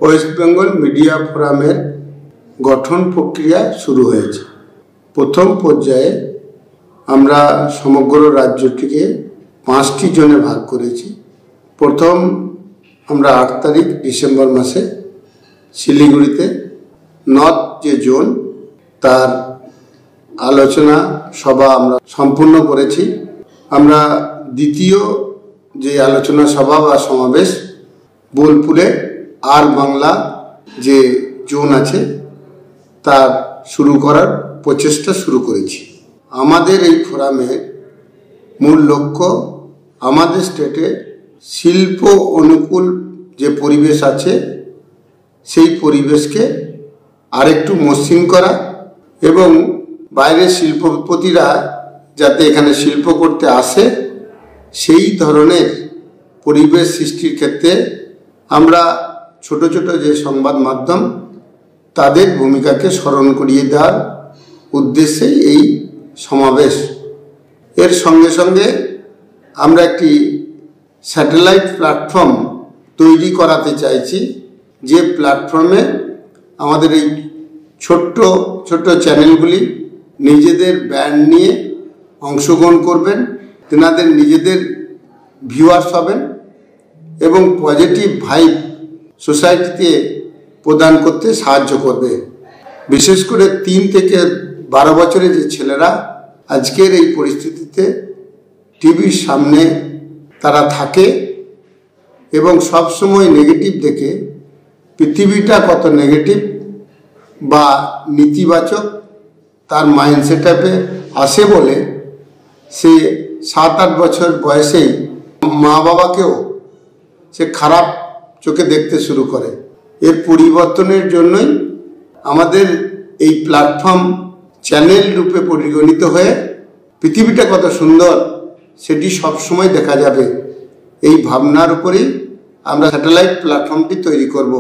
West Bengal media ফোরামের গঠন প্রক্রিয়া শুরু হয়েছে। প্রথম পর্যায়ে আমরা সমগ্র রাজ্যটিকে 5টি জোনে ভাগ করেছি। প্রথম আমরা 8 তারিখ ডিসেম্বর মাসে শিলিগুড়িতে নর্থ যে জোন তার আলোচনা সভা আমরা সম্পূর্ণ করেছি। আমরা দ্বিতীয় যে আলোচনা সভা বা সমাবেশ বোলপুরে আর বাংলা যে জোন আছে তার শুরু করার প্রচেষ্টা শুরু করেছি। আমাদের এই ফোরামের মূল লক্ষ্য আমাদের স্টেটে শিল্প অনুকূল যে পরিবেশ আছে সেই পরিবেশকে আরেকটু মসৃণ করা এবং বাইরের শিল্পপতিরা যাতে এখানে শিল্প করতে আসে সেই ধরনের পরিবেশ সৃষ্টির ক্ষেত্রে আমরা ছোট ছোট যে সংবাদ মাধ্যম তাদের ভূমিকাকে স্মরণ করিয়ে দেওয়ার উদ্দেশ্যেই এই সমাবেশ। এর সঙ্গে সঙ্গে আমরা একটি স্যাটেলাইট প্ল্যাটফর্ম তৈরি করাতে চাইছি, যে প্ল্যাটফর্মে আমাদের এই ছোট্ট ছোট্ট চ্যানেলগুলি নিজেদের ব্র্যান্ড নিয়ে অংশগ্রহণ করবেন, তেনাদের নিজেদের ভিউয়ার্স হবেন এবং পজিটিভ ভাইব সোসাইটিতে প্রদান করতে সাহায্য করবে। বিশেষ করে 3 থেকে 12 বছরের যে ছেলেরা আজকের এই পরিস্থিতিতে টিভির সামনে তারা থাকে এবং সবসময় নেগেটিভ দেখে পৃথিবীটা কত নেগেটিভ বা নেতিবাচক তার মাইন্ডসেটআপে আসে বলে সে 7-8 বছর বয়সেই মা বাবাকেও সে খারাপ চোখে দেখতে শুরু করে। এর পরিবর্তনের জন্যই আমাদের এই প্ল্যাটফর্ম চ্যানেল রূপে পরিগণিত হয়ে পৃথিবীটা কত সুন্দর সেটি সবসময় দেখা যাবে। এই ভাবনার উপরেই আমরা স্যাটেলাইট প্ল্যাটফর্মটি তৈরি করব।